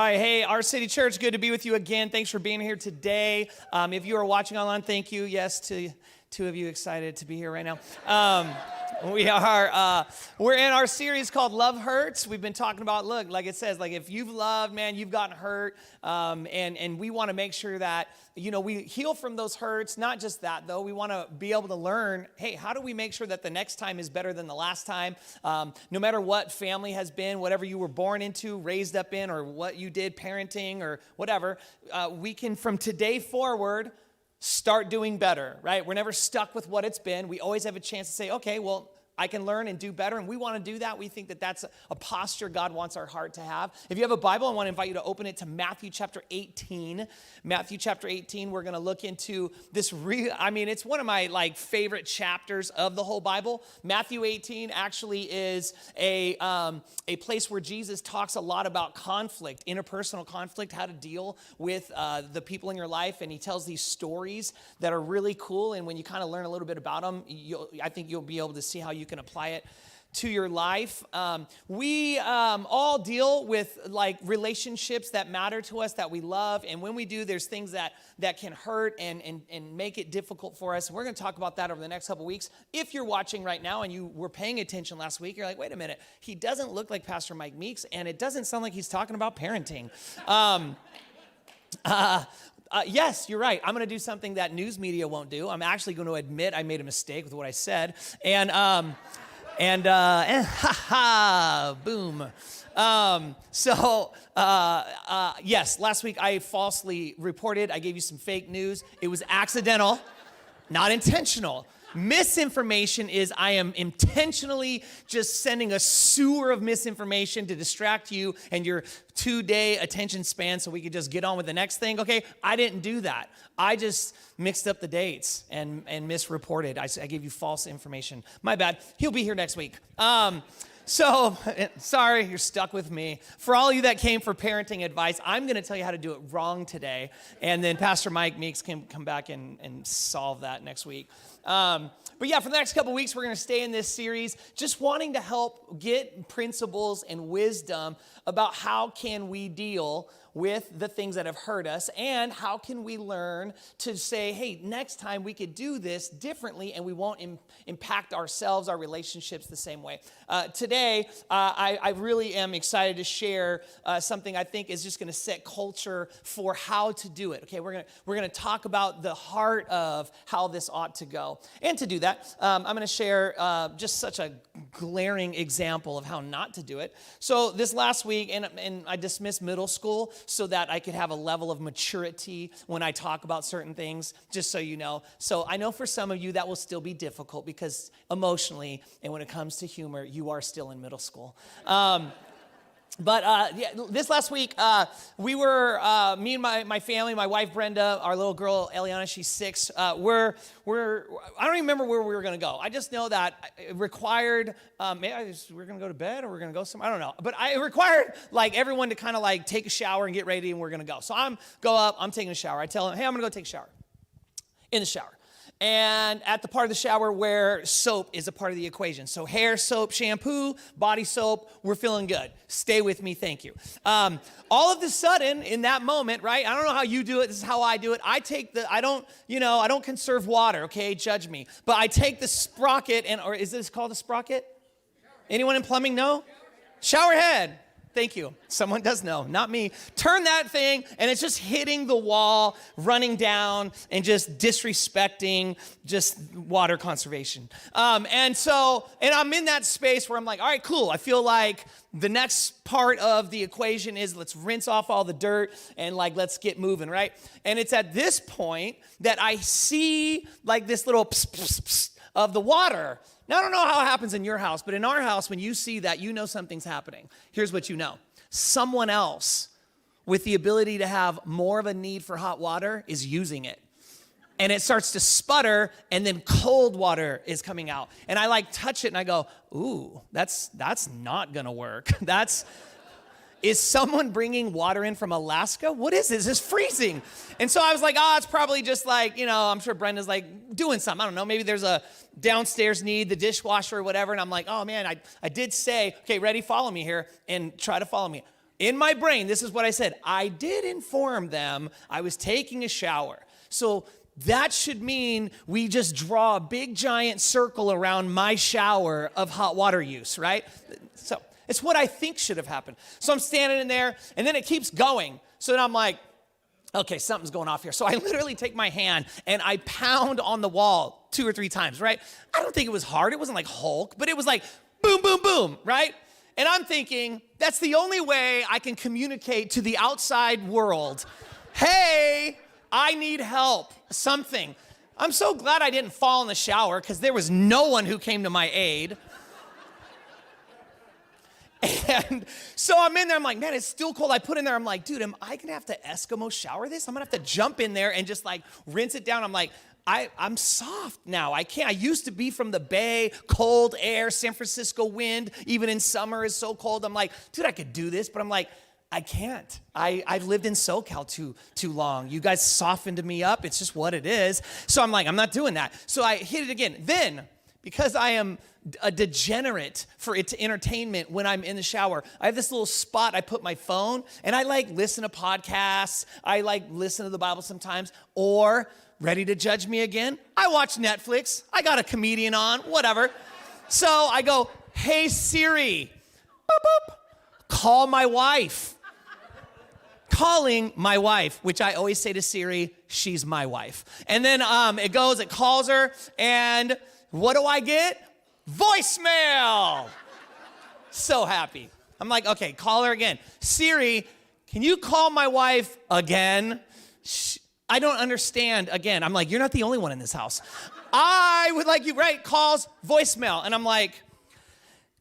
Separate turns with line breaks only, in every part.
All right, hey, our city church, good to be with you again. Thanks for being here today. If you are watching online, thank you. Yes, to two of you excited to be here right now. We're in our series called Love Hurts. We've been talking about, look, like it says, like if you've loved, man, you've gotten hurt. And we want to make sure that, we heal from those hurts. Not just that, though. We want to be able to learn, hey, how do we make sure that the next time is better than the last time? No matter what family has been, whatever you were born into, raised up in, or what you did, parenting, or whatever, we can, from today forward, start doing better, right? We're never stuck with what it's been. We always have a chance to say, okay, well, I can learn and do better, and we want to do that. We think that that's a posture God wants our heart to have. If you have a Bible, I want to invite you to open it to Matthew chapter 18. Matthew chapter 18, we're going to look into this it's one of my favorite chapters of the whole Bible. Matthew 18 actually is a place where Jesus talks a lot about conflict, interpersonal conflict, how to deal with the people in your life, and he tells these stories that are really cool, and when you kind of learn a little bit about them, I think you'll be able to see how you can apply it to your life. We all deal with relationships that matter to us, that we love, and when we do, there's things that can hurt and make it difficult for us. And we're going to talk about that over the next couple weeks. If you're watching right now and you were paying attention last week, you're like, wait a minute, he doesn't look like Pastor Mike Meeks, and it doesn't sound like he's talking about parenting. Yes, you're right. I'm going to do something that news media won't do. I'm actually going to admit I made a mistake with what I said. And boom. Yes, last week I falsely reported. I gave you some fake news. It was accidental, not intentional. Misinformation is I am intentionally just sending a sewer of misinformation to distract you and your 2-day attention span so we could just get on with the next thing. Okay, I didn't do that. I just mixed up the dates and misreported. I gave you false information. My bad. He'll be here next week. So, sorry, you're stuck with me. For all of you that came for parenting advice, I'm going to tell you how to do it wrong today. And then Pastor Mike Meeks can come back and solve that next week. But yeah, for the next couple weeks, we're going to stay in this series, just wanting to help get principles and wisdom about how can we deal with the things that have hurt us, and how can we learn to say, hey, next time we could do this differently and we won't impact ourselves, our relationships the same way. Today, I really am excited to share something I think is just going to set culture for how to do it. Okay, we're going to talk about the heart of how this ought to go. And to do that, I'm going to share just such a glaring example of how not to do it. So this last week, and I dismissed middle school so that I could have a level of maturity when I talk about certain things, just so you know. So I know for some of you that will still be difficult because emotionally, and when it comes to humor, you are still in middle school. But this last week, we were, me and my family, my wife Brenda, our little girl Eliana, she's 6, I don't even remember where we were going to go. I just know that it required, we're going to go to bed or we're going to go somewhere, I don't know. But it required everyone to kind of take a shower and get ready, and we're going to go. So I'm taking a shower. I tell them, hey, I'm going to go take a shower. In the shower. And at the part of the shower where soap is a part of the equation. So hair, soap, shampoo, body soap, we're feeling good. Stay with me, thank you. All of a sudden, in that moment, right, I don't know how you do it, this is how I do it. I don't conserve water, okay, judge me. But I take the sprocket, or is this called a sprocket? Anyone in plumbing know? Shower head. Thank you. Someone does know, not me. Turn that thing, and it's just hitting the wall, running down, and just disrespecting just water conservation. And I'm in that space where I'm like, all right, cool. I feel like the next part of the equation is let's rinse off all the dirt and let's get moving, right? And it's at this point that I see this little pss, pss, pss of the water. Now, I don't know how it happens in your house, but in our house, when you see that, you know something's happening. Here's what you know. Someone else with the ability to have more of a need for hot water is using it. And it starts to sputter, and then cold water is coming out. And I touch it, and I go, ooh, that's not going to work. Is someone bringing water in from Alaska? What is this? It's freezing. And so I was like, it's probably just I'm sure Brenda's doing something. I don't know. Maybe there's a downstairs need, the dishwasher or whatever. And I'm like, oh man, I did say, okay, ready, follow me here, and try to follow me. in my brain, this is what I said. I did inform them I was taking a shower. So that should mean we just draw a big giant circle around my shower of hot water use, right? So it's what I think should have happened. So I'm standing in there, and then it keeps going. So then I'm like, okay, something's going off here. So I literally take my hand and I pound on the wall 2 or 3 times, right? I don't think it was hard. It wasn't like Hulk, but it was like boom, boom, boom, right? And I'm thinking, that's the only way I can communicate to the outside world. Hey, I need help, something. I'm so glad I didn't fall in the shower because there was no one who came to my aid. And so I'm in there, I'm like, man, it's still cold. I put in there, I'm like, dude, am I gonna have to Eskimo shower this? I'm gonna have to jump in there and just like rinse it down. I'm like, I'm soft now. I can't. I used to be from the Bay, cold air, San Francisco wind, even in summer is so cold. I'm like, dude, I could do this, but I'm like, I can't. I've lived in SoCal too long. You guys softened me up. It's just what it is. So I'm like, I'm not doing that. So I hit it again. Then, because I am a degenerate for entertainment when I'm in the shower, I have this little spot I put my phone, and I like listen to podcasts. I like listen to the Bible sometimes, or ready to judge me again? I watch Netflix. I got a comedian on, whatever. So I go, hey Siri, boop, boop, call my wife. Calling my wife, which I always say to Siri, she's my wife. And then it calls her, and what do I get? Voicemail. So happy. I'm like, okay, call her again. Siri, can you call my wife again? I don't understand again. I'm like, you're not the only one in this house. I would like you, right? Calls, voicemail. And I'm like,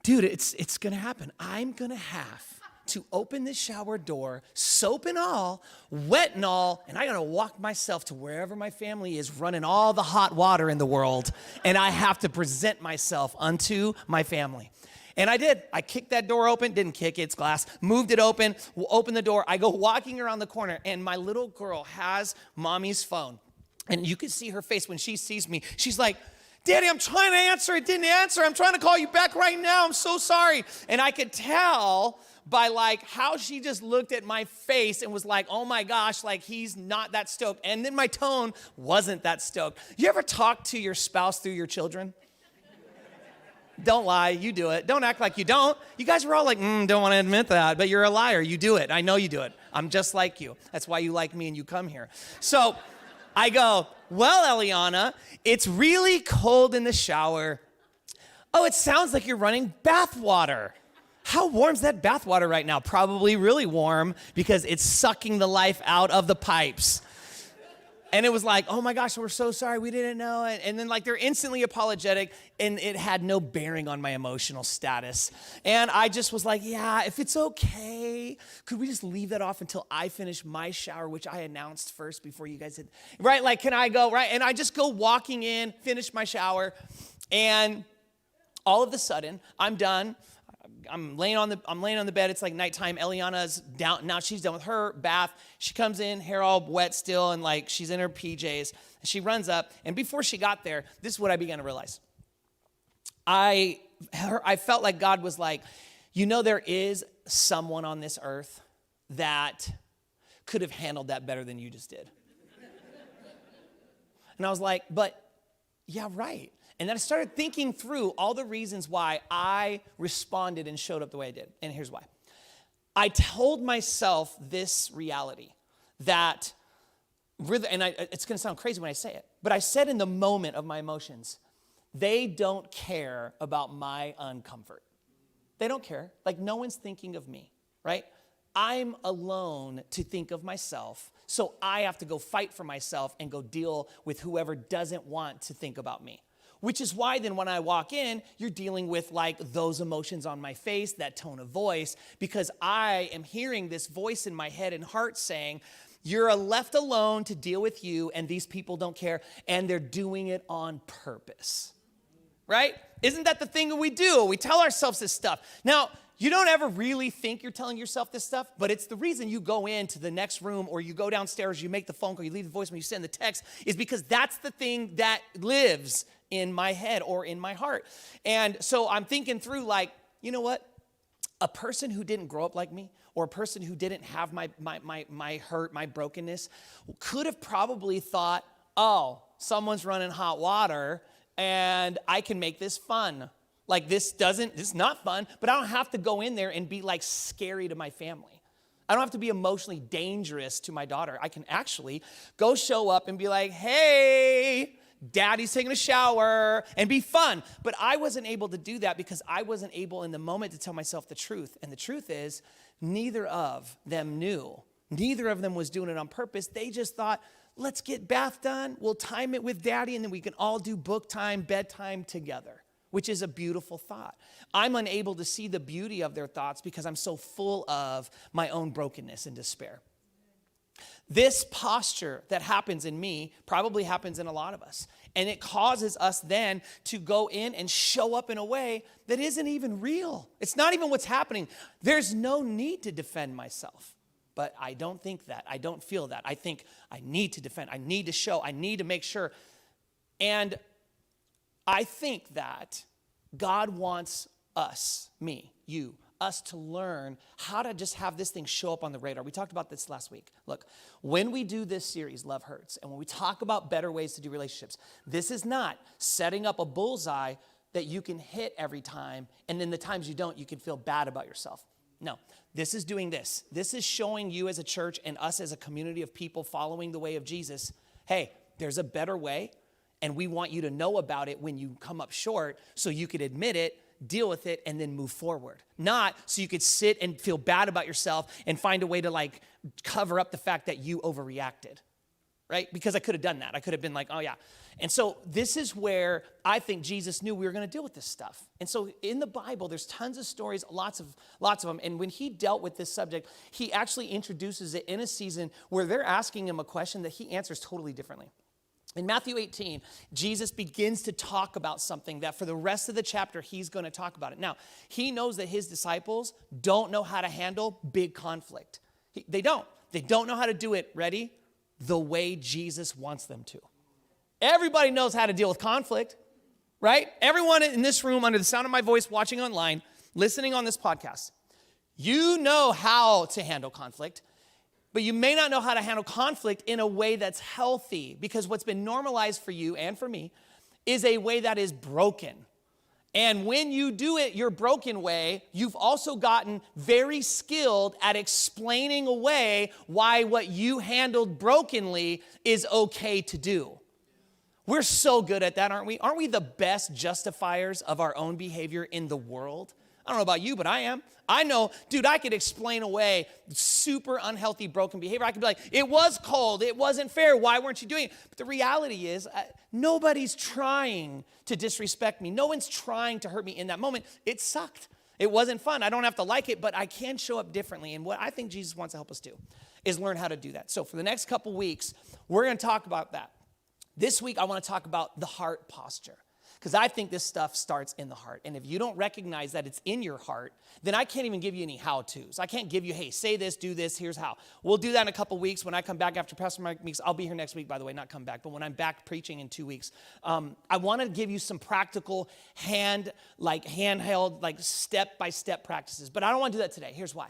dude, it's gonna happen. I'm gonna have to open this shower door, soap and all, wet and all, and I gotta walk myself to wherever my family is running all the hot water in the world, and I have to present myself unto my family. And I did. I kicked that door open, didn't kick it, it's glass, moved it open, opened the door. I go walking around the corner, and my little girl has mommy's phone. And you can see her face when she sees me. She's like, Daddy, I'm trying to answer, it didn't answer. I'm trying to call you back right now, I'm so sorry. And I could tell by like how she just looked at my face and was like, oh my gosh, like he's not that stoked. And then my tone wasn't that stoked. You ever talk to your spouse through your children? Don't lie, you do it. Don't act like you don't. You guys are all like, don't want to admit that, but you're a liar. You do it. I know you do it. I'm just like you. That's why you like me and you come here. So I go, well, Eliana, it's really cold in the shower. Oh, it sounds like you're running bath water. How warm's that bath water right now? Probably really warm because it's sucking the life out of the pipes. And it was like, oh my gosh, we're so sorry, we didn't know. And then like they're instantly apologetic, and it had no bearing on my emotional status. And I just was like, yeah, if it's okay, could we just leave that off until I finish my shower, which I announced first before you guys did, right? Like, can I go, right? And I just go walking in, finish my shower, and all of a sudden, I'm done. I'm laying on the bed. It's like nighttime. Eliana's down. Now she's done with her bath. She comes in, hair all wet still, and like she's in her PJs. She runs up, and before she got there, this is what I began to realize. I felt like God was like, you know, there is someone on this earth that could have handled that better than you just did. And I was like, but yeah, right. And then I started thinking through all the reasons why I responded and showed up the way I did. And here's why. I told myself this reality that, it's going to sound crazy when I say it, but I said in the moment of my emotions, they don't care about my uncomfort. They don't care. Like no one's thinking of me, right? I'm alone to think of myself, so I have to go fight for myself and go deal with whoever doesn't want to think about me. Which is why then when I walk in, you're dealing with like those emotions on my face, that tone of voice, because I am hearing this voice in my head and heart saying, you're left alone to deal with you, and these people don't care, and they're doing it on purpose, right? Isn't that the thing that we do? We tell ourselves this stuff. Now, you don't ever really think you're telling yourself this stuff, but it's the reason you go into the next room or you go downstairs, you make the phone call, you leave the voicemail, you send the text, is because that's the thing that lives in my head or in my heart. And so I'm thinking through like, you know what? A person who didn't grow up like me or a person who didn't have my hurt, my brokenness, could have probably thought, oh, someone's running hot water and I can make this fun. Like this is not fun, but I don't have to go in there and be like scary to my family. I don't have to be emotionally dangerous to my daughter. I can actually go show up and be like, hey, daddy's taking a shower, and be fun. But I wasn't able to do that because I wasn't able in the moment to tell myself the truth. And the truth is, neither of them knew. Neither of them was doing it on purpose. They just thought, let's get bath done. We'll time it with daddy, and then we can all do book time, bedtime together, which is a beautiful thought. I'm unable to see the beauty of their thoughts because I'm so full of my own brokenness and despair. This posture that happens in me probably happens in a lot of us. And it causes us then to go in and show up in a way that isn't even real. It's not even what's happening. There's no need to defend myself. But I don't think that. I don't feel that. I think I need to defend. I need to show. I need to make sure. And I think that God wants us, me, you, us to learn how to just have this thing show up on the radar. We talked about this last week. Look, when we do this series, Love Hurts, and when we talk about better ways to do relationships, this is not setting up a bullseye that you can hit every time, and then the times you don't, you can feel bad about yourself. No, this is doing this. This is showing you as a church and us as a community of people following the way of Jesus, hey, there's a better way, and we want you to know about it when you come up short so you could admit it, deal with it, and then move forward. Not so you could sit and feel bad about yourself and find a way to like cover up the fact that you overreacted, right? Because I could have done that. I could have been like, oh yeah. And so this is where I think Jesus knew we were going to deal with this stuff. And so in the Bible, there's tons of stories, lots of them. And when he dealt with this subject, he actually introduces it in a season where they're asking him a question that he answers totally differently. In Matthew 18, Jesus begins to talk about something that for the rest of the chapter, he's going to talk about it. Now, he knows that his disciples don't know how to handle big conflict. They don't. They don't know how to do it, ready? The way Jesus wants them to. Everybody knows how to deal with conflict, right? Everyone in this room, under the sound of my voice, watching online, listening on this podcast, you know how to handle conflict. But you may not know how to handle conflict in a way that's healthy, because what's been normalized for you and for me is a way that is broken. And when you do it your broken way, you've also gotten very skilled at explaining away why what you handled brokenly is okay to do. We're so good at that, aren't we? Aren't we the best justifiers of our own behavior in the world? I don't know about you, but I am. I know, dude, I could explain away super unhealthy, broken behavior. I could be like, it was cold. It wasn't fair. Why weren't you doing it? But the reality is, nobody's trying to disrespect me. No one's trying to hurt me in that moment. It sucked. It wasn't fun. I don't have to like it, but I can show up differently. And what I think Jesus wants to help us do is learn how to do that. So for the next couple weeks, we're going to talk about that. This week, I want to talk about the heart posture, because I think this stuff starts in the heart. And if you don't recognize that it's in your heart, then I can't even give you any how-tos. I can't give you, hey, say this, do this, here's how. We'll do that in a couple weeks. When I come back after Pastor Mike Meeks, I'll be here next week, by the way, not come back, but when I'm back preaching in 2 weeks, I want to give you some practical handheld, step-by-step practices. But I don't want to do that today. Here's why.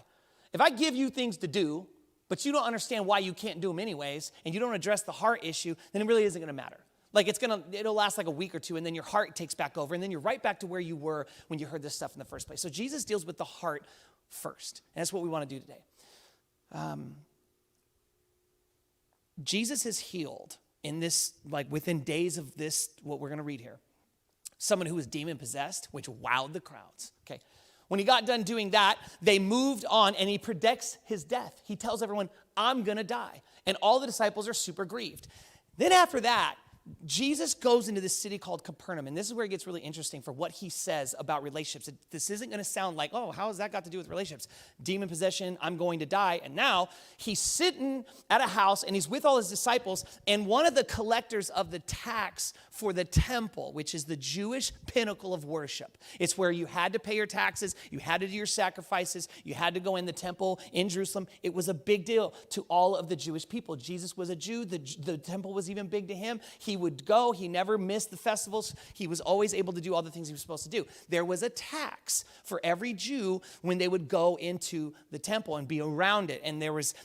If I give you things to do, but you don't understand why you can't do them anyways, and you don't address the heart issue, then it really isn't going to matter. Like it'll last like a week or two, and then your heart takes back over, and then you're right back to where you were when you heard this stuff in the first place. So Jesus deals with the heart first, and that's what we want to do today. Jesus has healed in this, within days of this, what we're going to read here, someone who was demon-possessed, which wowed the crowds, okay? When he got done doing that, they moved on, and he predicts his death. He tells everyone, I'm going to die. And all the disciples are super grieved. Then after that, Jesus goes into this city called Capernaum, and this is where it gets really interesting for what he says about relationships. This isn't going to sound like, oh, how has that got to do with relationships? Demon possession, I'm going to die. And now he's sitting at a house, and he's with all his disciples, and one of the collectors of the tax for the temple, which is the Jewish pinnacle of worship. It's where you had to pay your taxes, you had to do your sacrifices, you had to go in the temple in Jerusalem. It was a big deal to all of the Jewish people. Jesus was a Jew. The temple was even big to him. He would go. He never missed the festivals. He was always able to do all the things he was supposed to do. There was a tax for every Jew when they would go into the temple and be around it. And there was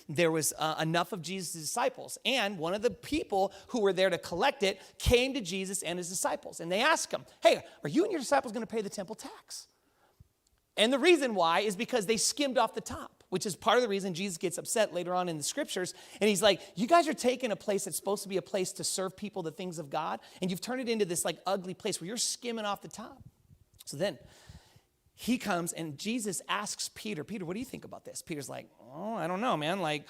enough of Jesus' disciples. And one of the people who were there to collect it came to Jesus and his disciples. And they asked him, hey, are you and your disciples going to pay the temple tax? And the reason why is because they skimmed off the top, which is part of the reason Jesus gets upset later on in the scriptures. And he's like, you guys are taking a place that's supposed to be a place to serve people the things of God, and you've turned it into this like ugly place where you're skimming off the top. So then he comes and Jesus asks Peter, what do you think about this? Peter's like, oh, I don't know, man. Like,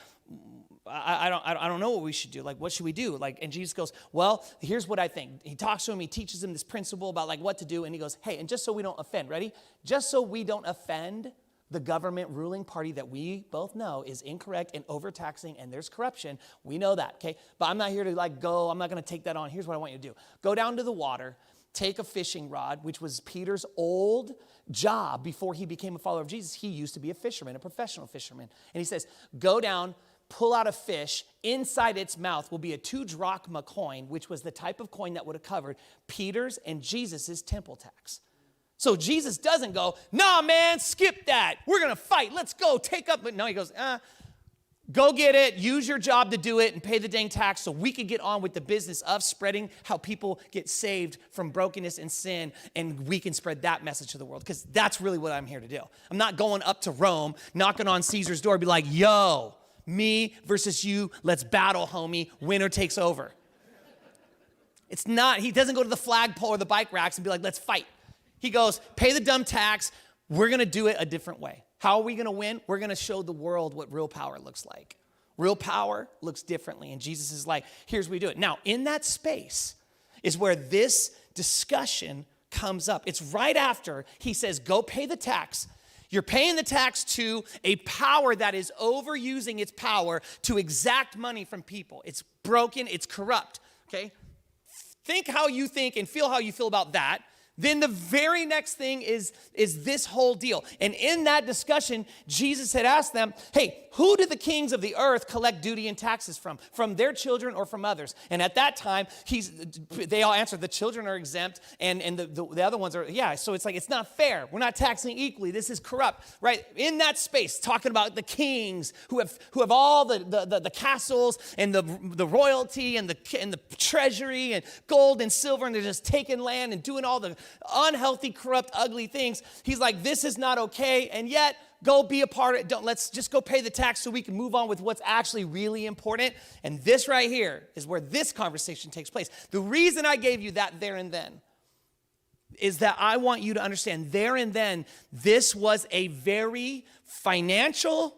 I don't know what we should do. Like, what should we do? Like, and Jesus goes, well, here's what I think. He talks to him. He teaches him this principle about like what to do. And he goes, hey, and just so we don't offend, ready? Just so we don't offend the government ruling party that we both know is incorrect and overtaxing and there's corruption. We know that, okay? But I'm not here to like go. I'm not going to take that on. Here's what I want you to do. Go down to the water. Take a fishing rod, which was Peter's old job before he became a follower of Jesus. He used to be a fisherman, a professional fisherman. And he says, go down, pull out a fish. Inside its mouth will be a 2 drachma coin, which was the type of coin that would have covered Peter's and Jesus's temple tax. So Jesus doesn't go, nah, man, skip that. We're going to fight. Let's go. Take up. But no, he goes, go get it, use your job to do it, and pay the dang tax so we can get on with the business of spreading how people get saved from brokenness and sin, and we can spread that message to the world, because that's really what I'm here to do. I'm not going up to Rome, knocking on Caesar's door, be like, yo, me versus you, let's battle, homie, winner takes over. It's not, he doesn't go to the flagpole or the bike racks and be like, let's fight. He goes, pay the dumb tax, we're going to do it a different way. How are we going to win? We're going to show the world what real power looks like. Real power looks differently. And Jesus is like, here's what we do it. Now, in that space is where this discussion comes up. It's right after he says, go pay the tax. You're paying the tax to a power that is overusing its power to exact money from people. It's broken. It's corrupt. Okay? Think how you think and feel how you feel about that. Then the very next thing is this whole deal. And in that discussion, Jesus had asked them, hey, who do the kings of the earth collect duty and taxes from? From their children or from others? And at that time, they all answered, the children are exempt, and the other ones are, yeah. So it's like, it's not fair. We're not taxing equally. This is corrupt, right? In that space, talking about the kings who have all the castles and the royalty and the treasury and gold and silver, and they're just taking land and doing all the unhealthy, corrupt, ugly things. He's like, this is not okay, and yet go be a part of it. Let's just go pay the tax so we can move on with what's actually really important. And this right here is where this conversation takes place. The reason I gave you that there and then is that I want you to understand there and then, this was a very financial,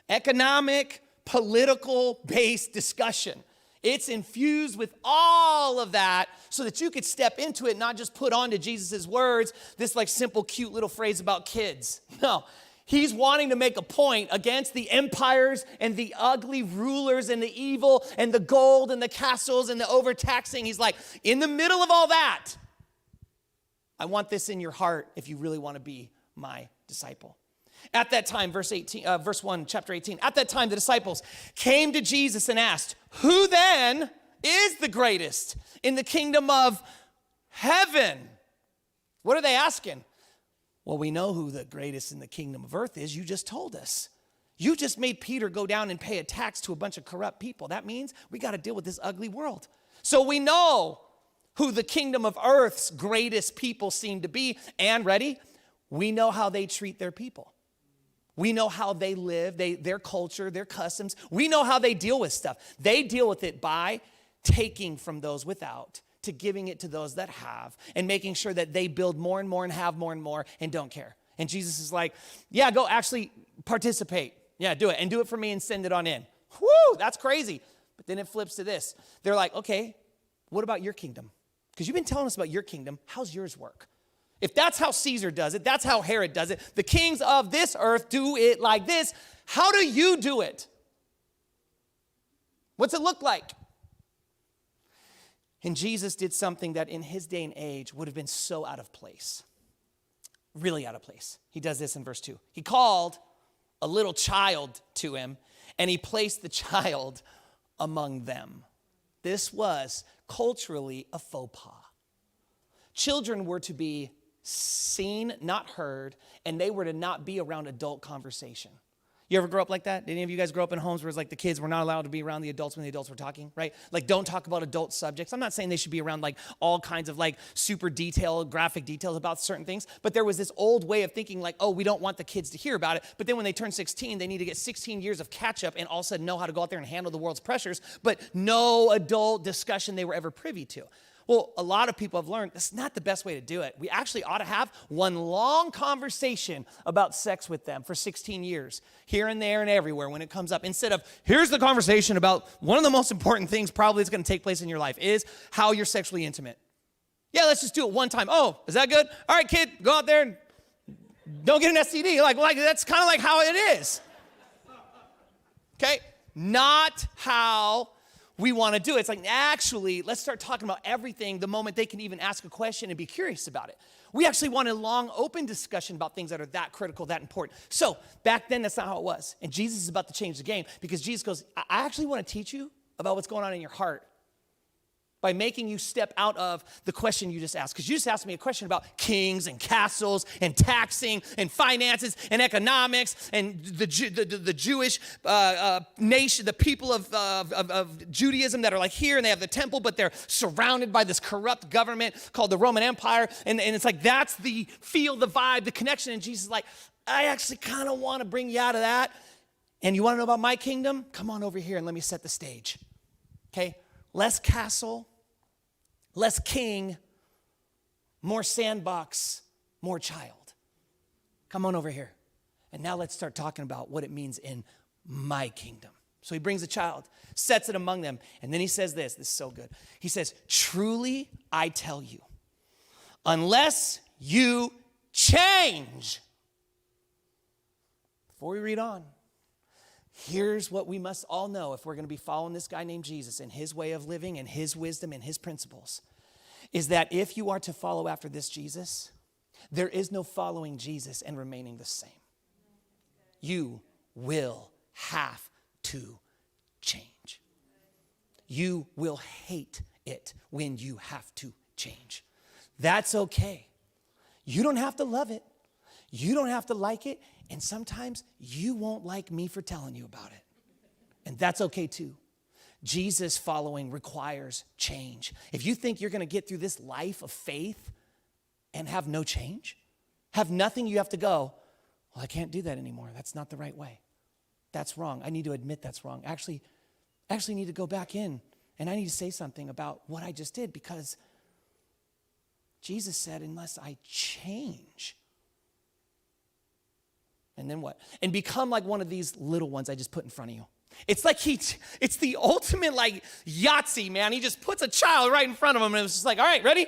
economic, political-based discussion. It's infused with all of that so that you could step into it, not just put on to Jesus' words this like simple, cute little phrase about kids. No, he's wanting to make a point against the empires and the ugly rulers and the evil and the gold and the castles and the overtaxing. He's like, in the middle of all that, I want this in your heart if you really want to be my disciple. At that time, verse 1, chapter 18, at that time the disciples came to Jesus and asked, who then is the greatest in the kingdom of heaven? What are they asking? Well, we know who the greatest in the kingdom of earth is. You just told us. You just made Peter go down and pay a tax to a bunch of corrupt people. That means we got to deal with this ugly world. So we know who the kingdom of earth's greatest people seem to be. And ready? We know how they treat their people. We know how they live, their culture, their customs. We know how they deal with stuff. They deal with it by taking from those without to giving it to those that have, and making sure that they build more and more and have more and more and don't care. And Jesus is like, yeah, go actually participate. Yeah, do it. And do it for me and send it on in. Whoo, that's crazy. But then it flips to this. They're like, okay, what about your kingdom? Because you've been telling us about your kingdom. How's yours work? If that's how Caesar does it, that's how Herod does it, the kings of this earth do it like this, how do you do it? What's it look like? And Jesus did something that in his day and age would have been so out of place. Really out of place. He does this in verse 2. He called a little child to him, and he placed the child among them. This was culturally a faux pas. Children were to be seen, not heard, and they were to not be around adult conversation. You ever grow up like that? Did any of you guys grow up in homes where it's like the kids were not allowed to be around the adults when the adults were talking, right? Like, don't talk about adult subjects. I'm not saying they should be around like all kinds of like super detailed, graphic details about certain things, but there was this old way of thinking like, oh, we don't want the kids to hear about it. But then when they turn 16, they need to get 16 years of catch up and all of a sudden know how to go out there and handle the world's pressures, but no adult discussion they were ever privy to. Well, a lot of people have learned that's not the best way to do it. We actually ought to have one long conversation about sex with them for 16 years, here and there and everywhere when it comes up. Instead of, here's the conversation about one of the most important things probably that's going to take place in your life is how you're sexually intimate. Yeah, let's just do it one time. Oh, is that good? All right, kid, go out there and don't get an STD. Like that's kind of like how it is. Okay? Not how we want to do it. It's like, actually, let's start talking about everything the moment they can even ask a question and be curious about it. We actually want a long, open discussion about things that are that critical, that important. So back then, that's not how it was. And Jesus is about to change the game because Jesus goes, I actually want to teach you about what's going on in your heart by making you step out of the question you just asked. Because you just asked me a question about kings and castles and taxing and finances and economics and the Jewish nation, the people of Judaism that are like here and they have the temple, but they're surrounded by this corrupt government called the Roman Empire. And it's like that's the feel, the vibe, the connection. And Jesus is like, I actually kind of want to bring you out of that. And you want to know about my kingdom? Come on over here and let me set the stage. Okay? Less castle, less king, more sandbox, more child. Come on over here. And now let's start talking about what it means in my kingdom. So he brings a child, sets it among them, and then he says this is so good. He says, truly I tell you, unless you change. Before we read on, here's what we must all know if we're going to be following this guy named Jesus and his way of living and his wisdom and his principles, is that if you are to follow after this Jesus, there is no following Jesus and remaining the same. You will have to change. You will hate it when you have to change. That's okay. You don't have to love it. You don't have to like it. And sometimes you won't like me for telling you about it. And that's okay too. Jesus following requires change. If you think you're going to get through this life of faith and have no change, have nothing, you have to go, well, I can't do that anymore. That's not the right way. That's wrong. I need to admit that's wrong. Actually need to go back in and I need to say something about what I just did because Jesus said, unless I change. And then what? And become like one of these little ones I just put in front of you. It's like it's the ultimate like Yahtzee, man. He just puts a child right in front of him and it's just like, all right, ready?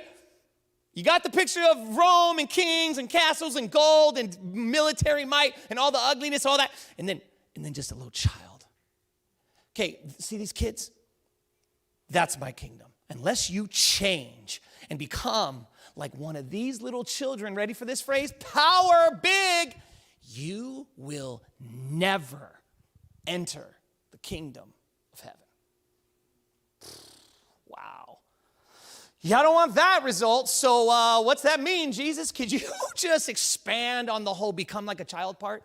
You got the picture of Rome and kings and castles and gold and military might and all the ugliness, all that. And then just a little child. Okay, see these kids? That's my kingdom. Unless you change and become like one of these little children, ready for this phrase? Power big. You will never enter the kingdom of heaven. Wow. Yeah, I don't want that result. So what's that mean, Jesus? Could you just expand on the whole become like a child part?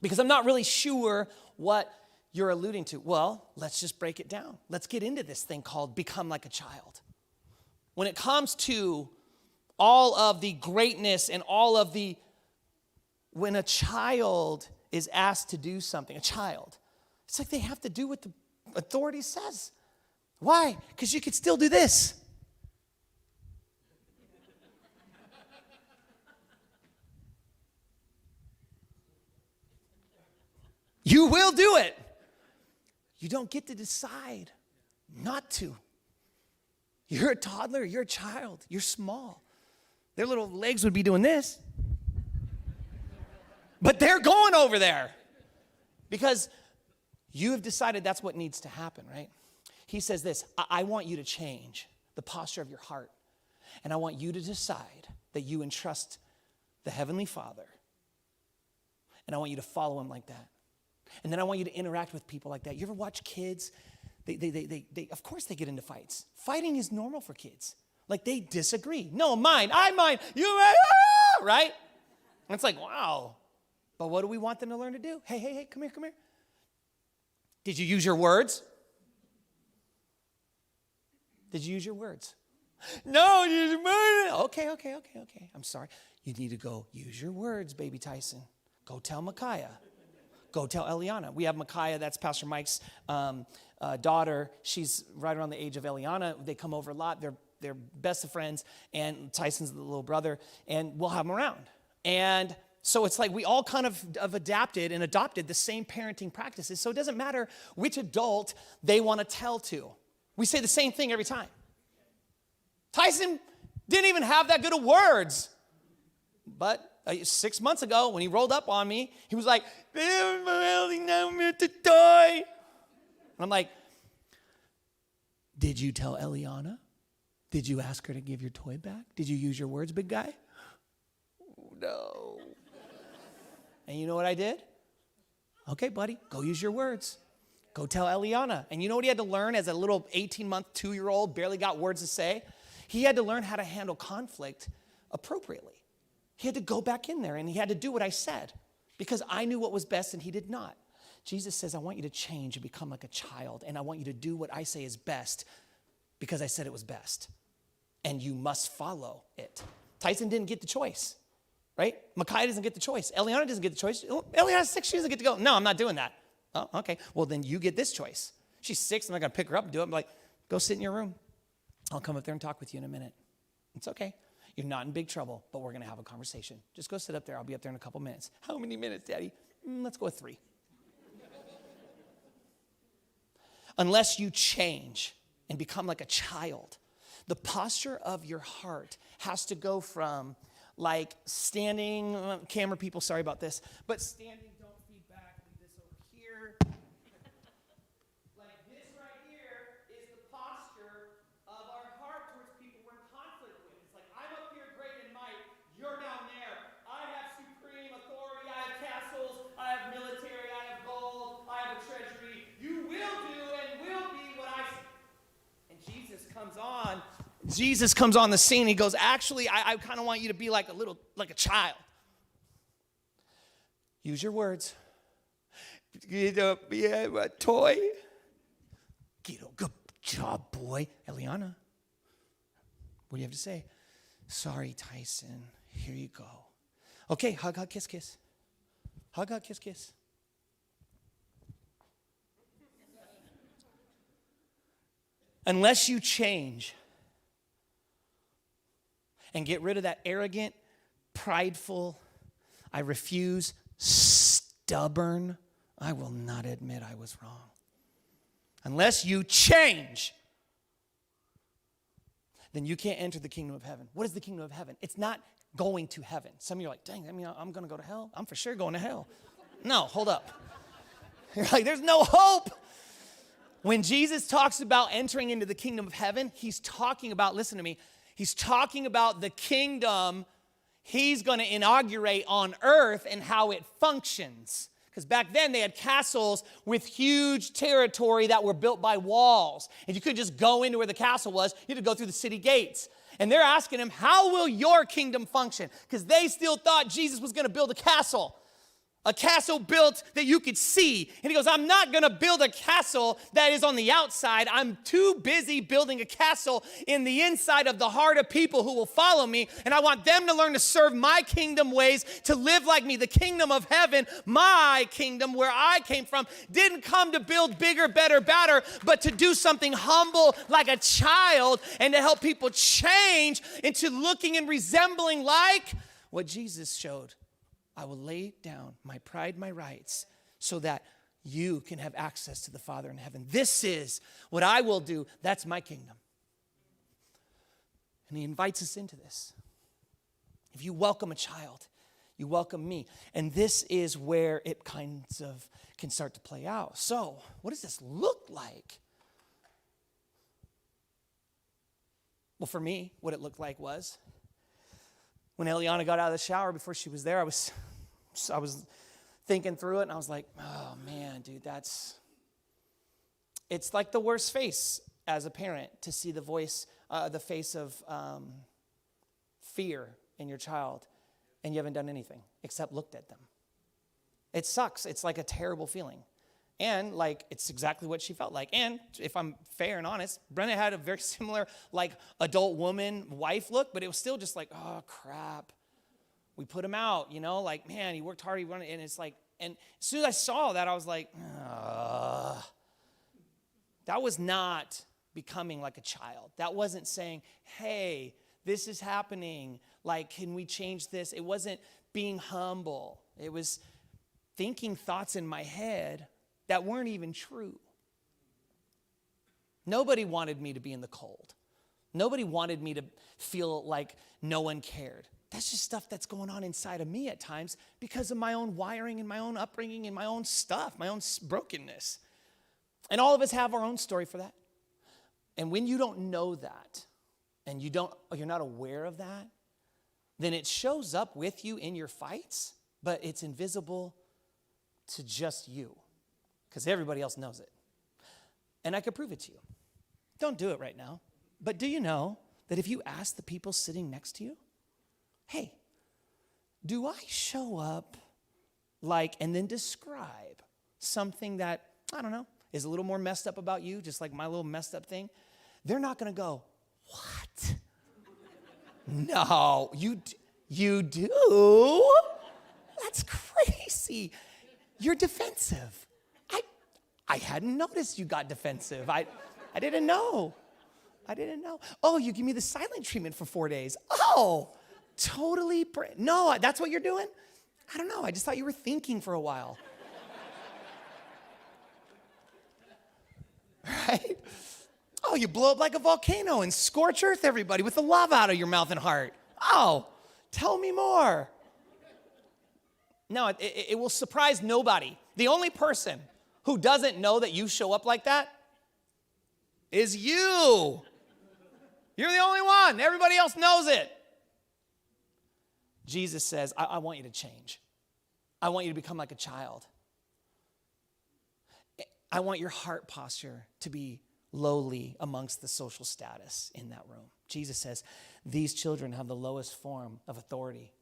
Because I'm not really sure what you're alluding to. Well, let's just break it down. Let's get into this thing called become like a child. When it comes to all of the greatness and all of the when a child is asked to do something, it's like they have to do what the authority says. Why? Because you could still do this. You will do it. You don't get to decide not to. You're a toddler, you're a child, you're small. Their little legs would be doing this. But they're going over there because you have decided that's what needs to happen, right? He says this, I want you to change the posture of your heart. And I want you to decide that you entrust the Heavenly Father. And I want you to follow him like that. And then I want you to interact with people like that. You ever watch kids They of course they get into fights. Fighting is normal for kids. Like they disagree. No, mine, I mine, you mine, right? And it's like, wow. But what do we want them to learn to do? Hey, come here. Did you use your words? Did you use your words? No, okay. I'm sorry. You need to go use your words, baby Tyson. Go tell Micaiah. Go tell Eliana. We have Micaiah, that's Pastor Mike's daughter. She's right around the age of Eliana. They come over a lot. They're best of friends, and Tyson's the little brother, and we'll have them around. And so it's like we all kind of adapted and adopted the same parenting practices, so it doesn't matter which adult they want to tell to. We say the same thing every time. Tyson didn't even have that good of words. But 6 months ago, when he rolled up on me, he was like, now I'm at the toy. And I'm like, did you tell Eliana? Did you ask her to give your toy back? Did you use your words, big guy? No. And you know what I did? Okay, buddy, go use your words. Go tell Eliana. And you know what he had to learn as a little 18-month, 2-year-old, barely got words to say? He had to learn how to handle conflict appropriately. He had to go back in there and he had to do what I said because I knew what was best and he did not. Jesus says, I want you to change and become like a child, and I want you to do what I say is best because I said it was best. And you must follow it. Tyson didn't get the choice, right? Micaiah doesn't get the choice. Eliana doesn't get the choice. Eliana's 6, she doesn't get to go. No, I'm not doing that. Oh, okay. Well, then you get this choice. She's 6, I'm not going to pick her up and do it. I'm like, go sit in your room. I'll come up there and talk with you in a minute. It's okay. You're not in big trouble, but we're going to have a conversation. Just go sit up there. I'll be up there in a couple minutes. How many minutes, Daddy? Let's go with 3. Unless you change and become like a child, the posture of your heart has to go from like standing, camera people, sorry about this, but standing, don't feed back, leave this over here. Like this right here is the posture of our heart towards people we're in conflict with. It's like, I'm up here great in might, you're down there. I have supreme authority, I have castles, I have military, I have gold, I have a treasury. You will do and will be what I say. And Jesus comes on the scene. He goes, actually, I kind of want you to be like a child. Use your words. Get up, yeah, a toy. Good job, boy. Eliana, what do you have to say? Sorry, Tyson. Here you go. Okay, hug, kiss, kiss. Hug, kiss, kiss. Unless you change and get rid of that arrogant, prideful, I refuse, stubborn, I will not admit I was wrong. Unless you change, then you can't enter the kingdom of heaven. What is the kingdom of heaven? It's not going to heaven. Some of you are like, dang, I mean, I'm going to go to hell? I'm for sure going to hell. No, hold up. You're like, there's no hope. When Jesus talks about entering into the kingdom of heaven, he's talking about, listen to me, he's talking about the kingdom he's going to inaugurate on earth and how it functions. Because back then they had castles with huge territory that were built by walls. And you couldn't just go into where the castle was. You had to go through the city gates. And they're asking him, how will your kingdom function? Because they still thought Jesus was going to build a castle built that you could see. And he goes, I'm not going to build a castle that is on the outside. I'm too busy building a castle in the inside of the heart of people who will follow me. And I want them to learn to serve my kingdom ways, to live like me. The kingdom of heaven, my kingdom where I came from, didn't come to build bigger, better, badder, but to do something humble like a child and to help people change into looking and resembling like what Jesus showed. I will lay down my pride, my rights, so that you can have access to the Father in heaven. This is what I will do. That's my kingdom. And he invites us into this. If you welcome a child, you welcome me. And this is where it kinds of can start to play out. So, what does this look like? Well, for me, what it looked like was, when Eliana got out of the shower, before she was there, I was thinking through it, and I was like, oh, man, dude, it's like the worst face as a parent to see the face of fear in your child, and you haven't done anything except looked at them. It sucks. It's like a terrible feeling. And like, it's exactly what she felt like. And if I'm fair and honest, Brenda had a very similar like adult woman wife look, but it was still just like, oh crap. We put him out, like, man, he worked hard, he wanted, and it's like, and as soon as I saw that, I was like, that was not becoming like a child. That wasn't saying, hey, this is happening. Like, can we change this? It wasn't being humble. It was thinking thoughts in my head that weren't even true. Nobody wanted me to be in the cold. Nobody wanted me to feel like no one cared. That's just stuff that's going on inside of me at times because of my own wiring and my own upbringing and my own stuff, my own brokenness. And all of us have our own story for that. And when you don't know that, and you're not aware of that, then it shows up with you in your fights, but it's invisible to just you because everybody else knows it. And I could prove it to you. Don't do it right now. But do you know that if you ask the people sitting next to you, hey, do I show up like, and then describe something that, I don't know, is a little more messed up about you, just like my little messed up thing? They're not going to go, what? No, you do? That's crazy. You're defensive. I hadn't noticed you got defensive. I didn't know. Oh, you give me the silent treatment for 4 days. Oh, totally. No, that's what you're doing? I don't know. I just thought you were thinking for a while. Right? Oh, you blow up like a volcano and scorch earth everybody with the lava out of your mouth and heart. Oh, tell me more. No, it will surprise nobody. The only person who doesn't know that you show up like that is you. You're the only one. Everybody else knows it. Jesus says, I want you to change. I want you to become like a child. I want your heart posture to be lowly amongst the social status in that room. Jesus says, these children have the lowest form of authority,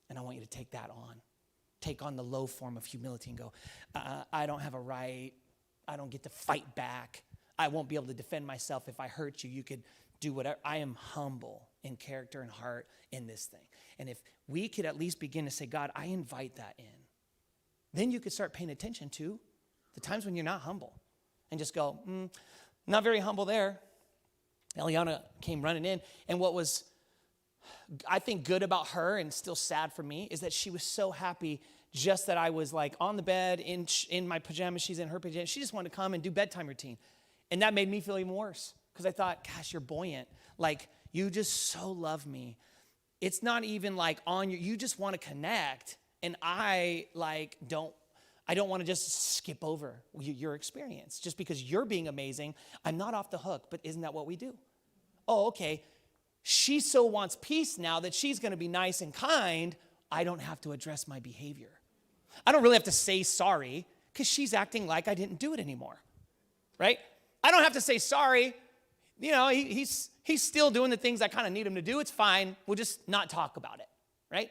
and I want you to take that on. Take on the low form of humility and go, I don't have a right. I don't get to fight back. I won't be able to defend myself. If I hurt you, you could do whatever. I am humble in character and heart in this thing. And if we could at least begin to say, God, I invite that in, then you could start paying attention to the times when you're not humble and just go, not very humble there. Eliana came running in, and what was, I think, good about her and still sad for me is that she was so happy just that I was like on the bed in my pajamas. She's in her pajamas. She just wanted to come and do bedtime routine. And that made me feel even worse because I thought, gosh, you're buoyant. Like, you just so love me. It's not even like you just want to connect. And I don't want to just skip over your experience. Just because you're being amazing, I'm not off the hook, but isn't that what we do? Oh, okay. She so wants peace now that she's going to be nice and kind. I don't have to address my behavior. I don't really have to say sorry because she's acting like I didn't do it anymore, right? I don't have to say sorry. He's still doing the things I kind of need him to do. It's fine. We'll just not talk about it, right?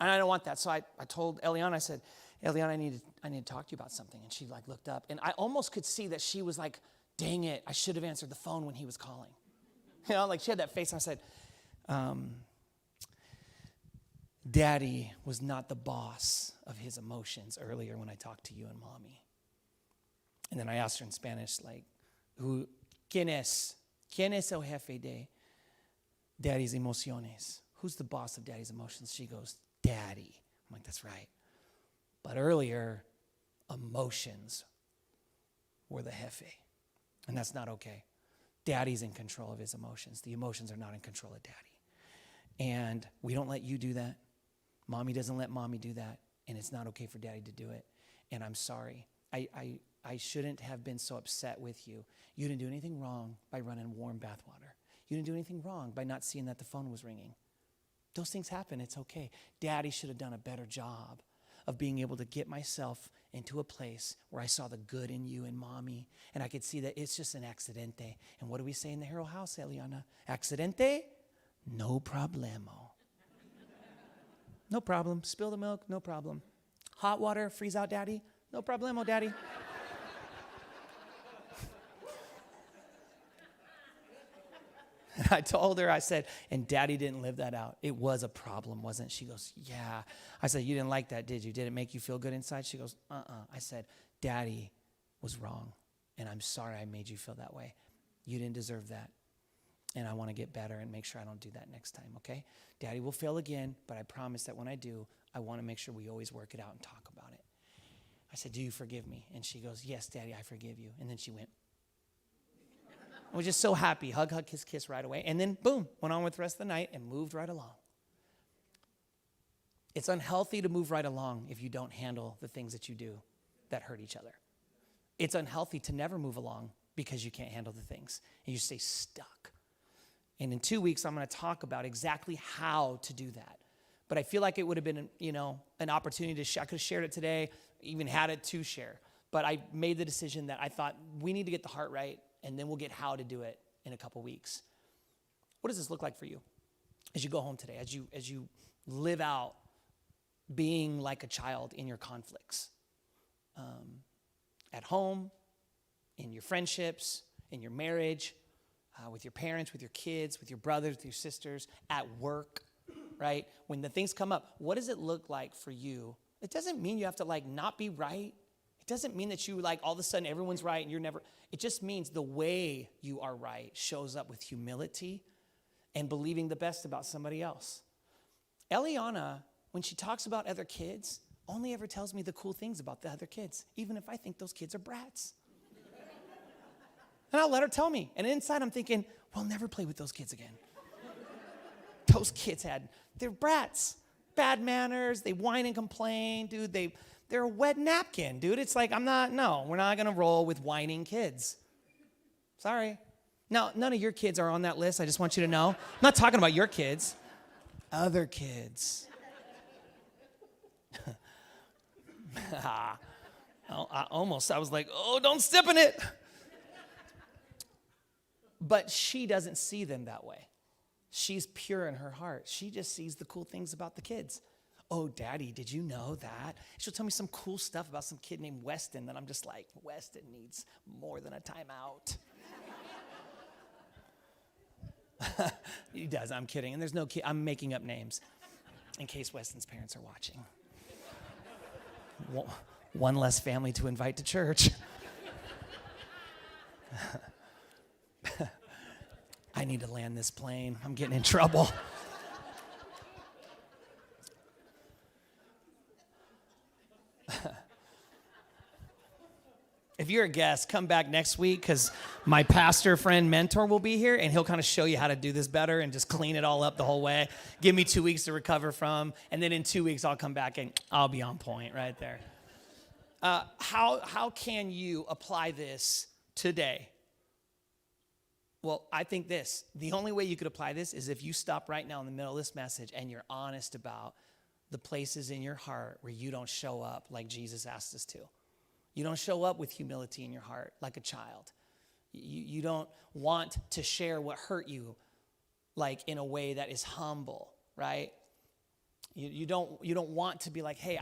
And I don't want that. So I told Eliana, I said, Eliana, I need to talk to you about something. And she looked up, and I almost could see that she was like, dang it, I should have answered the phone when he was calling. She had that face, and I said, Daddy was not the boss of his emotions earlier when I talked to you and Mommy. And then I asked her in Spanish, ¿Quién es el jefe de Daddy's emociones? Who's the boss of Daddy's emotions? She goes, Daddy. I'm like, that's right. But earlier, emotions were the jefe. And that's not okay. Daddy's in control of his emotions. The emotions are not in control of Daddy. And we don't let you do that. Mommy doesn't let Mommy do that. And it's not okay for Daddy to do it. And I'm sorry. I shouldn't have been so upset with you. You didn't do anything wrong by running warm bathwater. You didn't do anything wrong by not seeing that the phone was ringing. Those things happen. It's okay. Daddy should have done a better job of being able to get myself into a place where I saw the good in you and mommy, and I could see that it's just an accidente. And what do we say in the Harrell house, Eliana? Accidente? No problemo. No problem. Spill the milk? No problem. Hot water? Freeze out, daddy? No problemo, daddy. And I told her, I said, and daddy didn't live that out. It was a problem, wasn't it? She goes, yeah. I said, you didn't like that, did you? Did it make you feel good inside? She goes, I said, daddy was wrong, and I'm sorry I made you feel that way. You didn't deserve that, and I want to get better and make sure I don't do that next time, okay? Daddy will fail again, but I promise that when I do, I want to make sure we always work it out and talk about it. I said, do you forgive me? And she goes, yes, daddy, I forgive you. And then she went, I was just so happy. Hug, hug, kiss, kiss right away. And then, boom, went on with the rest of the night and moved right along. It's unhealthy to move right along if you don't handle the things that you do that hurt each other. It's unhealthy to never move along because you can't handle the things and you stay stuck. And in 2 weeks, I'm going to talk about exactly how to do that. But I feel like it would have been, an opportunity to share. I could have shared it today, even had it to share. But I made the decision that I thought we need to get the heart right, and then we'll get how to do it in a couple weeks. What does this look like for you as you go home today, as you live out being like a child in your conflicts? At home, in your friendships, in your marriage, with your parents, with your kids, with your brothers, with your sisters, at work, right? When the things come up, what does it look like for you? It doesn't mean you have to not be right. It doesn't mean that you all of a sudden everyone's right and you're never. It just means the way you are right shows up with humility and believing the best about somebody else. Eliana, when she talks about other kids, only ever tells me the cool things about the other kids, even if I think those kids are brats. And I'll let her tell me. And inside I'm thinking, we'll never play with those kids again. Those kids they're brats, bad manners, they whine and complain, dude, they're a wet napkin, dude. It's we're not going to roll with whining kids. Sorry. Now, none of your kids are on that list. I just want you to know. I'm not talking about your kids. Other kids. I was like, oh, don't step in it. But she doesn't see them that way. She's pure in her heart. She just sees the cool things about the kids. Oh, daddy, did you know that? She'll tell me some cool stuff about some kid named Weston that I'm just like, Weston needs more than a timeout. He does, I'm kidding. And there's no kid, I'm making up names in case Weston's parents are watching. One less family to invite to church. I need to land this plane. I'm getting in trouble. If you're a guest, come back next week because my pastor friend mentor will be here and he'll kind of show you how to do this better and just clean it all up the whole way. Give me 2 weeks to recover from, and then in 2 weeks I'll come back and I'll be on point right there. How can you apply this today? Well, I think the only way you could apply this is if you stop right now in the middle of this message and you're honest about the places in your heart where you don't show up like Jesus asked us to. You don't show up with humility in your heart like a child. You don't want to share what hurt you in a way that is humble, right? You don't want to be like, hey,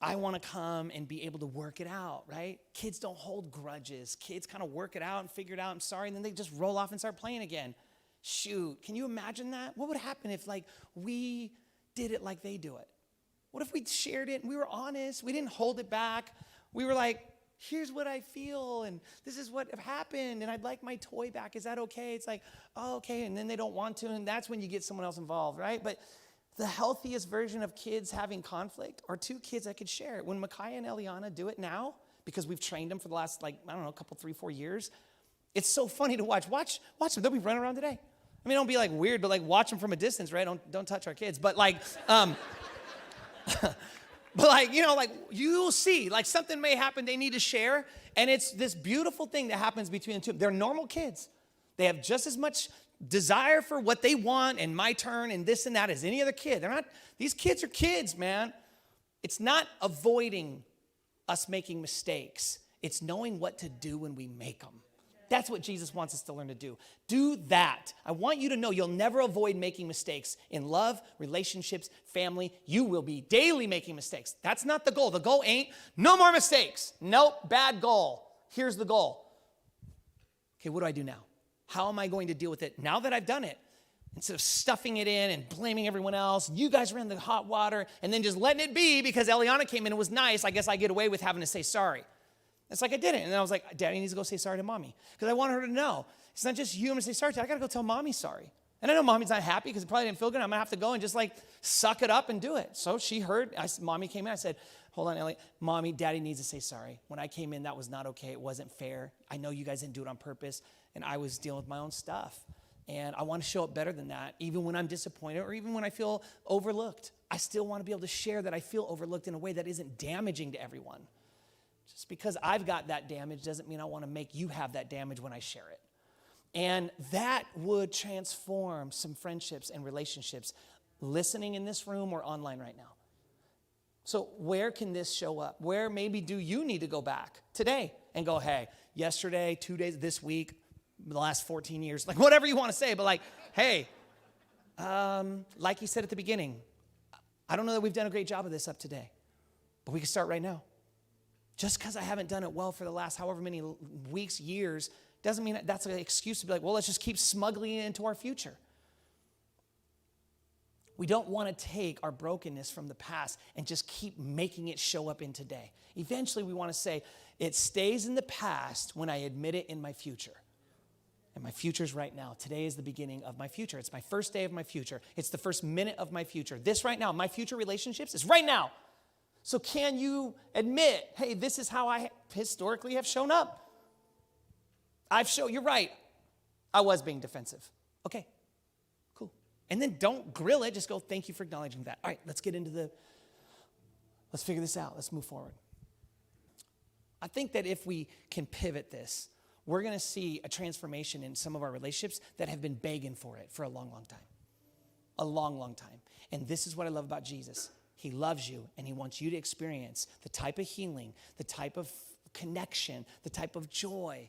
I want to come and be able to work it out, right? Kids don't hold grudges. Kids kind of work it out and figure it out. I'm sorry. And then they just roll off and start playing again. Shoot. Can you imagine that? What would happen if we did it like they do it? What if we shared it and we were honest? We didn't hold it back. We were like, here's what I feel, and this is what happened, and I'd like my toy back. Is that okay? It's like, oh, okay, and then they don't want to, and that's when you get someone else involved, right? But the healthiest version of kids having conflict are two kids that could share it. When Micaiah and Eliana do it now, because we've trained them for the last, a couple, 3-4 years, it's so funny to watch. Watch them. They'll be running around today. I mean, don't be weird, but watch them from a distance, right? Don't touch our kids. But but you'll see, something may happen they need to share, and it's this beautiful thing that happens between the two. They're normal kids. They have just as much desire for what they want and my turn and this and that as any other kid. These kids are kids, man. It's not avoiding us making mistakes. It's knowing what to do when we make them. That's what Jesus wants us to learn to do. Do that. I want you to know you'll never avoid making mistakes in love, relationships, family. You will be daily making mistakes. That's not the goal. The goal ain't no more mistakes. Nope, bad goal. Here's the goal. Okay, what do I do now? How am I going to deal with it now that I've done it? Instead of stuffing it in and blaming everyone else, you guys were in the hot water, and then just letting it be because Eliana came in and was nice, I guess I get away with having to say sorry. It's like I didn't. And then I was like, Daddy needs to go say sorry to Mommy. Because I want her to know. It's not just you. I'm going to say sorry to. I got to go tell Mommy sorry. And I know Mommy's not happy because it probably didn't feel good. I'm going to have to go and just like suck it up and do it. So she heard. Mommy came in. I said, hold on, Ellie. Mommy, Daddy needs to say sorry. When I came in, that was not okay. It wasn't fair. I know you guys didn't do it on purpose. And I was dealing with my own stuff. And I want to show up better than that, even when I'm disappointed or even when I feel overlooked. I still want to be able to share that I feel overlooked in a way that isn't damaging to everyone. Just because I've got that damage doesn't mean I want to make you have that damage when I share it. And that would transform some friendships and relationships listening in this room or online right now. So where can this show up? Where maybe do you need to go back today and go, hey, yesterday, 2 days, this week, the last 14 years, like whatever you want to say, but like, hey, like you said at the beginning, I don't know that we've done a great job of this up today, but we can start right now. Just because I haven't done it well for the last however many weeks, years, doesn't mean that's an excuse to be like, well, let's just keep smuggling it into our future. We don't want to take our brokenness from the past and just keep making it show up in today. Eventually, we want to say, it stays in the past when I admit it in my future. And my future's right now. Today is the beginning of my future. It's my first day of my future. It's the first minute of my future. This right now, my future relationships is right now. So can you admit, hey, this is how I historically have shown up? You're right. I was being defensive. Okay, cool. And then don't grill it. Just go, thank you for acknowledging that. All right, let's figure this out. Let's move forward. I think that if we can pivot this, we're going to see a transformation in some of our relationships that have been begging for it for a long, long time. A long, long time. And this is what I love about Jesus. He loves you, and he wants you to experience the type of healing, the type of connection, the type of joy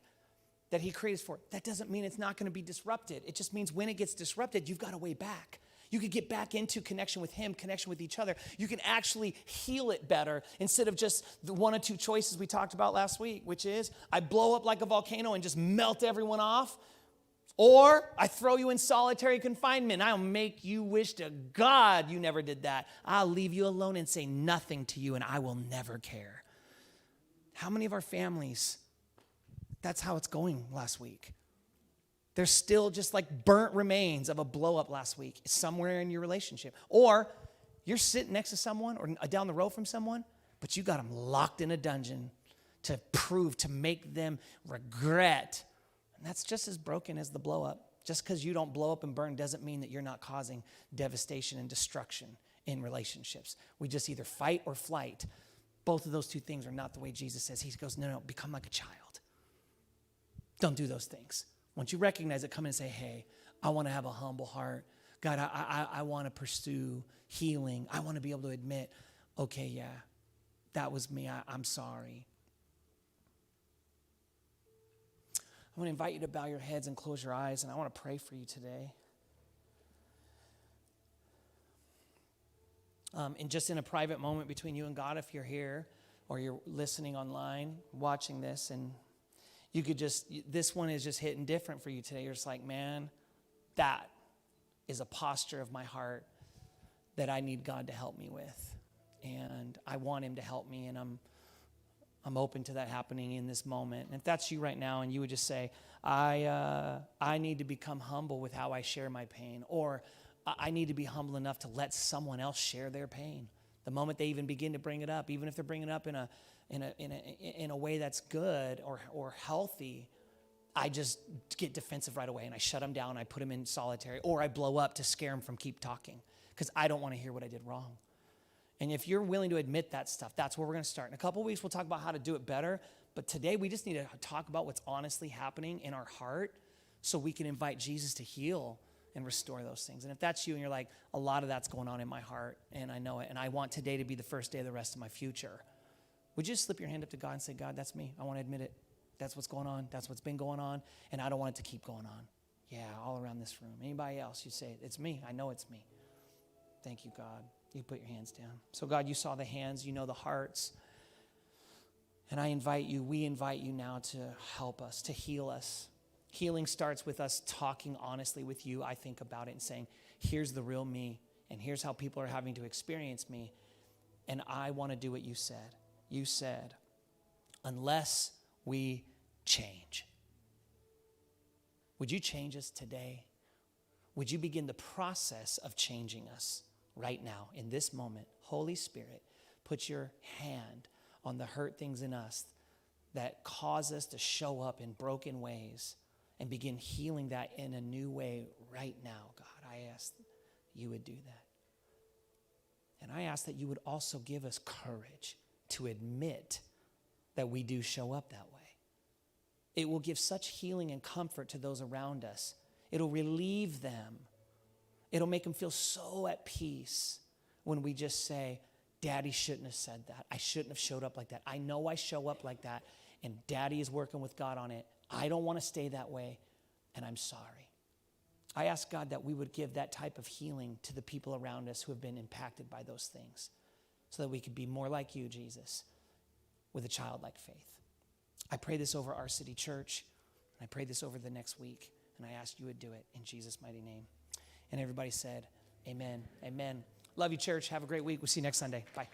that he created for. That doesn't mean it's not going to be disrupted. It just means when it gets disrupted, you've got a way back. You could get back into connection with him, connection with each other. You can actually heal it better instead of just the one or two choices we talked about last week, which is I blow up like a volcano and just melt everyone off. Or I throw you in solitary confinement. I'll make you wish to God you never did that. I'll leave you alone and say nothing to you, and I will never care. How many of our families, that's how it's going last week? There's still just like burnt remains of a blow up last week somewhere in your relationship. Or you're sitting next to someone or down the road from someone, but you got them locked in a dungeon to make them regret. And that's just as broken as the blow up. Just because you don't blow up and burn doesn't mean that you're not causing devastation and destruction in relationships. We just either fight or flight. Both of those two things are not the way Jesus says. He goes, no, become like a child. Don't do those things. Once you recognize it, come in and say, hey, I want to have a humble heart. God, I want to pursue healing. I want to be able to admit, okay, yeah, that was me. I'm sorry. I want to invite you to bow your heads and close your eyes, and I want to pray for you today. And just in a private moment between you and God, if you're here or you're listening online, watching this, and you could this one is just hitting different for you today. You're just like, man, that is a posture of my heart that I need God to help me with. And I want him to help me, and I'm open to that happening in this moment. And if that's you right now and you would just say, I need to become humble with how I share my pain, or I need to be humble enough to let someone else share their pain. The moment they even begin to bring it up, even if they're bringing it up in a way that's good or healthy, I just get defensive right away and I shut them down. I put them in solitary, or I blow up to scare them from keep talking because I don't want to hear what I did wrong. And if you're willing to admit that stuff, that's where we're going to start. In a couple of weeks, we'll talk about how to do it better. But today, we just need to talk about what's honestly happening in our heart so we can invite Jesus to heal and restore those things. And if that's you and you're like, a lot of that's going on in my heart and I know it, and I want today to be the first day of the rest of my future, would you just slip your hand up to God and say, God, that's me. I want to admit it. That's what's going on. That's what's been going on, and I don't want it to keep going on. Yeah, all around this room. Anybody else, you say, it's me. I know it's me. Thank you, God. You put your hands down. So, God, you saw the hands. You know the hearts. And we invite you now to help us, to heal us. Healing starts with us talking honestly with you. I think about it and saying, here's the real me, and here's how people are having to experience me, and I want to do what you said. You said, unless we change. Would you change us today? Would you begin the process of changing us right now, in this moment? Holy Spirit, put your hand on the hurt things in us that cause us to show up in broken ways and begin healing that in a new way right now. God, I ask that you would do that. And I ask that you would also give us courage to admit that we do show up that way. It will give such healing and comfort to those around us. It'll relieve them. It'll make them feel so at peace when we just say, Daddy shouldn't have said that. I shouldn't have showed up like that. I know I show up like that, and Daddy is working with God on it. I don't want to stay that way, and I'm sorry. I ask God that we would give that type of healing to the people around us who have been impacted by those things, so that we could be more like you, Jesus, with a childlike faith. I pray this over our city church, and I pray this over the next week, and I ask you would do it in Jesus' mighty name. And everybody said, amen, amen. Love you, church. Have a great week. We'll see you next Sunday. Bye.